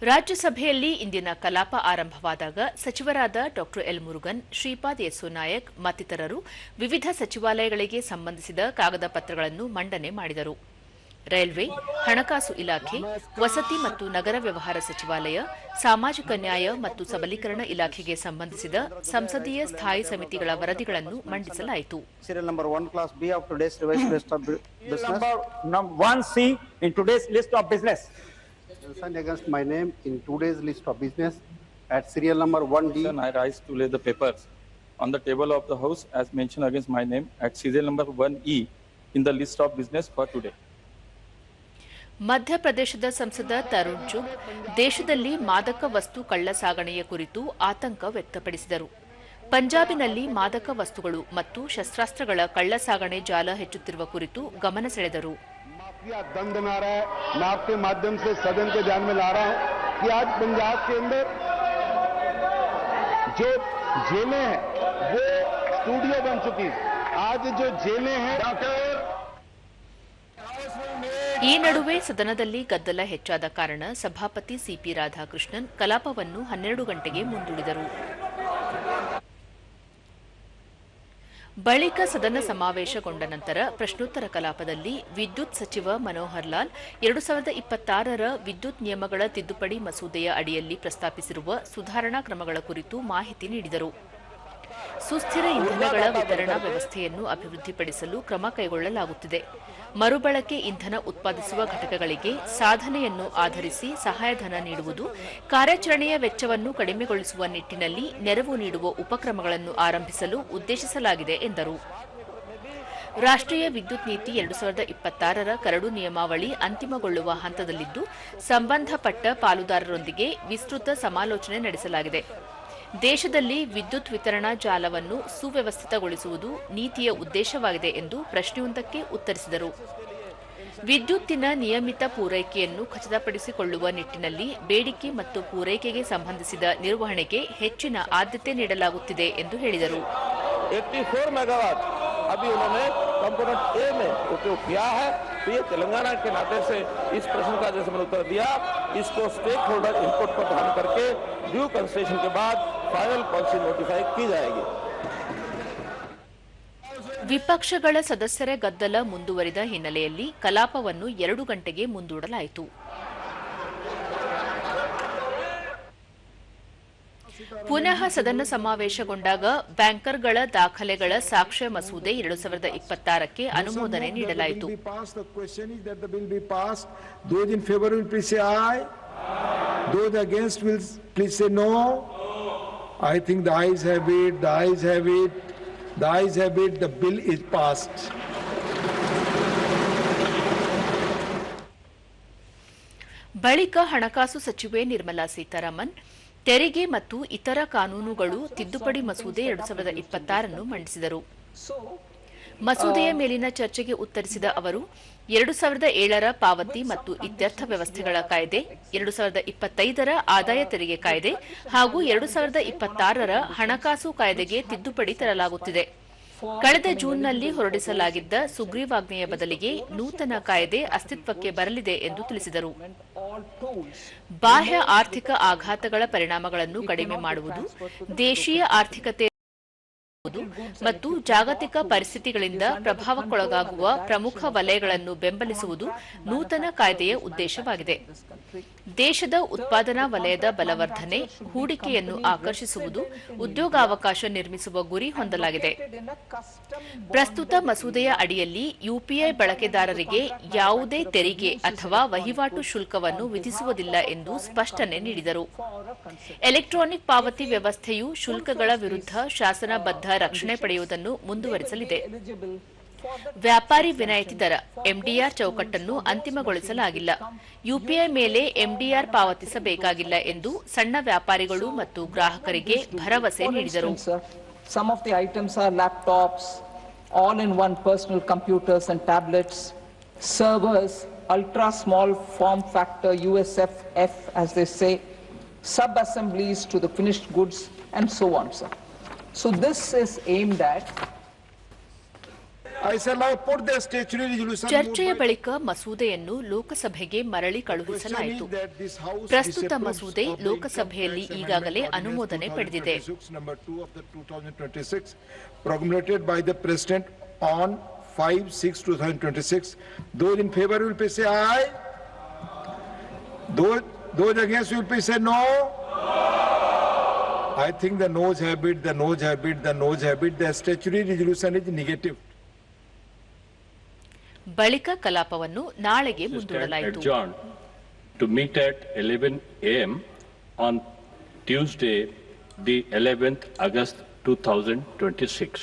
ರಾಜ್ಯಸಭೆಯಲ್ಲಿ ಇಂದಿನ ಕಲಾಪ ಆರಂಭವಾದಾಗ ಸಚಿವರಾದ ಡಾ ಎಲ್ ಮುರುಗನ್, ಶ್ರೀಪಾದ್ ಯೆಸ್ಸೋ ನಾಯಕ್ ಮತ್ತಿತರರು ವಿವಿಧ ಸಚಿವಾಲಯಗಳಿಗೆ ಸಂಬಂಧಿಸಿದ ಕಾಗದ ಪತ್ರಗಳನ್ನು ಮಂಡನೆ ಮಾಡಿದರು. ರೈಲ್ವೆ, ಹಣಕಾಸು ಇಲಾಖೆ, ವಸತಿ ಮತ್ತು ನಗರ ವ್ಯವಹಾರ ಸಚಿವಾಲಯ, ಸಾಮಾಜಿಕ ನ್ಯಾಯ ಮತ್ತು ಸಬಲೀಕರಣ ಇಲಾಖೆಗೆ ಸಂಬಂಧಿಸಿದ ಸಂಸದೀಯ ಸ್ಥಾಯಿ ಸಮಿತಿಗಳ ವರದಿಗಳನ್ನು ಮಂಡಿಸಲಾಯಿತು. Against my name in today's list of business at serial number 1D. I rise to lay the papers on the table of the House as mentioned against my name at serial number 1E in the list of business for today. ಮಧ್ಯಪ್ರದೇಶದ ಸಂಸದ ತರುಣ್ ಚುಗ್ ದೇಶದಲ್ಲಿ ಮಾದಕ ವಸ್ತು ಕಳ್ಳ ಸಾಗಣೆಯ ಕುರಿತು ಆತಂಕ ವ್ಯಕ್ತಪಡಿಸಿದರು. ಪಂಜಾಬಿನಲ್ಲಿ ಮಾದಕ ವಸ್ತುಗಳು ಮತ್ತು ಶಸ್ತ್ರಾಸ್ತ್ರಗಳ ಕಳ್ಳ ಸಾಗಣೆ ಜಾಲ ಹೆಚ್ಚುತ್ತಿರುವ ಕುರಿತು ಗಮನ ಸೆಳೆದರು. दंड नारा है, मैं आपके माध्यम से सदन के ध्यान में ला रहा हूं कि आज पंजाब के अंदर जो जेलें हैं वो स्टूडियो बन चुकी है. आज जो जेलें हैं ಈ ನಡುವೆ ಸದನದಲ್ಲಿ ಗದ್ದಲ ಹೆಚ್ಚಾದ ಕಾರಣ ಸಭಾಪತಿ ಸಿಪಿ ರಾಧಾಕೃಷ್ಣನ್ ಕಲಾಪವನ್ನು 12 ಗಂಟೆಗೆ ಮುಂದೂಡಿದರು. ಬಳಿಕ ಸದನ ಸಮಾವೇಶಗೊಂಡ ನಂತರ ಪ್ರಶ್ನೋತ್ತರ ಕಲಾಪದಲ್ಲಿ ವಿದ್ಯುತ್ ಸಚಿವ ಮನೋಹರ್ ಲಾಲ್ 2026ರ ವಿದ್ಯುತ್ ನಿಯಮಗಳ ತಿದ್ದುಪಡಿ ಮಸೂದೆಯ ಅಡಿಯಲ್ಲಿ ಪ್ರಸ್ತಾಪಿಸಿರುವ ಸುಧಾರಣಾ ಕ್ರಮಗಳ ಕುರಿತು ಮಾಹಿತಿ ನೀಡಿದರು. ಸುಸ್ಥಿರ ಇಂಧನಗಳ ವಿತರಣಾ ವ್ಯವಸ್ಥೆಯನ್ನು ಅಭಿವೃದ್ಧಿಪಡಿಸಲು ಕ್ರಮ ಕೈಗೊಳ್ಳಲಾಗುತ್ತಿದೆ. ಮರುಬಳಕೆ ಇಂಧನ ಉತ್ಪಾದಿಸುವ ಘಟಕಗಳಿಗೆ ಸಾಧನೆಯನ್ನು ಆಧರಿಸಿ ಸಹಾಯಧನ ನೀಡುವುದು, ಕಾರ್ಯಾಚರಣೆಯ ವೆಚ್ಚವನ್ನು ಕಡಿಮೆಗೊಳಿಸುವ ನಿಟ್ಟಿನಲ್ಲಿ ನೆರವು ನೀಡುವ ಉಪಕ್ರಮಗಳನ್ನು ಆರಂಭಿಸಲು ಉದ್ದೇಶಿಸಲಾಗಿದೆ ಎಂದರು. ರಾಷ್ಟ್ರೀಯ ವಿದ್ಯುತ್ ನೀತಿ 2026ರ ಕರಡು ನಿಯಮಾವಳಿ ಅಂತಿಮಗೊಳ್ಳುವ ಹಂತದಲ್ಲಿದ್ದು, ಸಂಬಂಧಪಟ್ಟ ಪಾಲುದಾರರೊಂದಿಗೆ ವಿಸ್ತೃತ ಸಮಾಲೋಚನೆ ನಡೆಸಲಾಗಿದೆ. ದೇಶದಲ್ಲಿ ವಿದ್ಯುತ್ ವಿತರಣಾ ಜಾಲವನ್ನು ಸುವ್ಯವಸ್ಥಿತಗೊಳಿಸುವುದು ನೀತಿಯ ಉದ್ದೇಶವಾಗಿದೆ ಎಂದು ಪ್ರಶ್ನೆಯೊಂದಕ್ಕೆ ಉತ್ತರಿಸಿದರು. ವಿದ್ಯುತ್ತಿನ ನಿಯಮಿತ ಪೂರೈಕೆಯನ್ನು ಖಚಿತಪಡಿಸಿಕೊಳ್ಳುವ ನಿಟ್ಟಿನಲ್ಲಿ ಬೇಡಿಕೆ ಮತ್ತು ಪೂರೈಕೆಗೆ ಸಂಬಂಧಿಸಿದ ನಿರ್ವಹಣೆಗೆ ಹೆಚ್ಚಿನ ಆದ್ಯತೆ ನೀಡಲಾಗುತ್ತಿದೆ ಎಂದು ಹೇಳಿದರು. 84 मेगावाट अभी उन्होंने कंपोनेंट ए में उपयोग किया है. तो ये तेलंगाना के नाते से इस प्रश्न का जैसे मैंने उत्तर दिया, इसको स्टेक होल्डर इनपुट पर ध्यान करके ड्यू कंसिडरेशन के बाद फाइनल पॉलिसी नोटिफाई की जाएगी. ವಿಪಕ್ಷಗಳ ಸದಸ್ಯರ ಗದ್ದಲ ಮುಂದುವರಿದ ಹಿನ್ನೆಲೆಯಲ್ಲಿ ಕಲಾಪವನ್ನು 2 ಗಂಟೆಗೆ ಮುಂದೂಡಲಾಯಿತು. ಪುನಃ ಸದನ ಸಮಾವೇಶಗೊಂಡಾಗ ಬ್ಯಾಂಕರ್ಗಳ ದಾಖಲೆಗಳ ಸಾಕ್ಷ್ಯ ಮಸೂದೆ 2026ಕ್ಕೆ ಅನುಮೋದನೆ ನೀಡಲಾಯಿತು. ಬಳಿಕ ಹಣಕಾಸು ಸಚಿವೆ ನಿರ್ಮಲಾ ಸೀತಾರಾಮನ್ ತೆರಿಗೆ ಮತ್ತು ಇತರ ಕಾನೂನುಗಳು ತಿದ್ದುಪಡಿ ಮಸೂದೆ 2026 ಮಂಡಿಸಿದರು. ಮಸೂದೆಯ ಮೇಲಿನ ಚರ್ಚೆಗೆ ಉತ್ತರಿಸಿದ ಅವರು 2007ರ ಪಾವತಿ ಮತ್ತು ಇತ್ಯರ್ಥ ವ್ಯವಸ್ಥೆಗಳ ಕಾಯ್ದೆ, 2025ರ ಆದಾಯ ತೆರಿಗೆ ಕಾಯ್ದೆ ಹಾಗೂ 2026ರ ಹಣಕಾಸು ಕಾಯ್ದೆಗೆ ತಿದ್ದುಪಡಿ ತರಲಾಗುತ್ತಿದೆ. ಕಳೆದ ಜೂನ್ನಲ್ಲಿ ಹೊರಡಿಸಲಾಗಿದ್ದ ಸುಗ್ರೀವಾಜ್ಞೆಯ ಬದಲಿಗೆ ನೂತನ ಕಾಯ್ದೆ ಅಸ್ತಿತ್ವಕ್ಕೆ ಬರಲಿದೆ ಎಂದು ತಿಳಿಸಿದರು. ಬಾಹ್ಯ ಆರ್ಥಿಕ ಆಘಾತಗಳ ಪರಿಣಾಮಗಳನ್ನು ಕಡಿಮೆ ಮಾಡುವುದು, ದೇಶೀಯ ಆರ್ಥಿಕತೆ ಮತ್ತು ಜಾಗತಿಕ ಪರಿಸ್ಥಿತಿಗಳಿಂದ ಪ್ರಭಾವಕ್ಕೊಳಗಾಗುವ ಪ್ರಮುಖ ವಲಯಗಳನ್ನು ಬೆಂಬಲಿಸುವುದು ನೂತನ ಕಾಯ್ದೆಯ ಉದ್ದೇಶವಾಗಿದೆ. ದೇಶದ ಉತ್ಪಾದನಾ ವಲಯದ ಬಲವರ್ಧನೆ, ಹೂಡಿಕೆಯನ್ನು ಆಕರ್ಷಿಸುವುದು, ಉದ್ಯೋಗಾವಕಾಶ ನಿರ್ಮಿಸುವ ಗುರಿ ಹೊಂದಲಾಗಿದೆ. ಪ್ರಸ್ತುತ ಮಸೂದೆಯ ಅಡಿಯಲ್ಲಿ ಯುಪಿಐ ಬಳಕೆದಾರರಿಗೆ ಯಾವುದೇ ತೆರಿಗೆ ಅಥವಾ ವಹಿವಾಟು ಶುಲ್ಕವನ್ನು ವಿಧಿಸುವುದಿಲ್ಲ ಎಂದು ಸ್ಪಷ್ಟನೆ ನೀಡಿದರು. ಎಲೆಕ್ಟ್ರಾನಿಕ್ ಪಾವತಿ ವ್ಯವಸ್ಥೆಯು ಶುಲ್ಕಗಳ ವಿರುದ್ಧ ಶಾಸನಬದ್ಧ ರಕ್ಷಣೆ ಪಡೆಯುವುದನ್ನು ಮುಂದುವರಿಸಲಿದೆ. ವ್ಯಾಪಾರಿ ವಿನಾಯಿತಿ ದರ ಎಂಡಿಆರ್ ಚೌಕಟ್ಟನ್ನು ಅಂತಿಮಗೊಳಿಸಲಾಗಿಲ್ಲ. ಯುಪಿಐ ಮೇಲೆ ಎಂಡಿಆರ್ ಪಾವತಿಸಬೇಕಾಗಿಲ್ಲ ಎಂದು ಸಣ್ಣ ವ್ಯಾಪಾರಿಗಳು ಮತ್ತು ಗ್ರಾಹಕರಿಗೆ ಭರವಸೆ ನೀಡಿದರು. Some of the items are laptops, all-in-one personal computers and tablets, servers, ultra-small form factor USFF as they say, sub-assemblies to the finished goods and so on, sir. So this is aimed at I shall now put the statutory resolution. ಚರ್ಚೆಯ ಬಳಿಕ ಮಸೂದೆಯನ್ನು ಲೋಕಸಭೆಗೆ ಮರಳಿ ಕಳುಹಿಸಲಾಯಿತು. ಪ್ರಸ್ತುತ ಮಸೂದೆ ಲೋಕಸಭೆಯಲ್ಲಿ ಈಗಾಗಲೇ ಅನುಮೋದನೆ ಪಡೆದಿದೆ. Number 2 of the 2026 promulgated by the President on 5/6/2026. Those in favor will please say aye. Those against will please say no. I think the noes have it, the noes have it, the noes have it. The statutory resolution is negative. ಬಳಿಕ ಕಲಾಪವನ್ನು ನಾಳೆಗೆ ಮುಂದೂಡಲಾಯಿತು. Adjourned to meet at 11 a.m. on Tuesday, the 11th August 2026.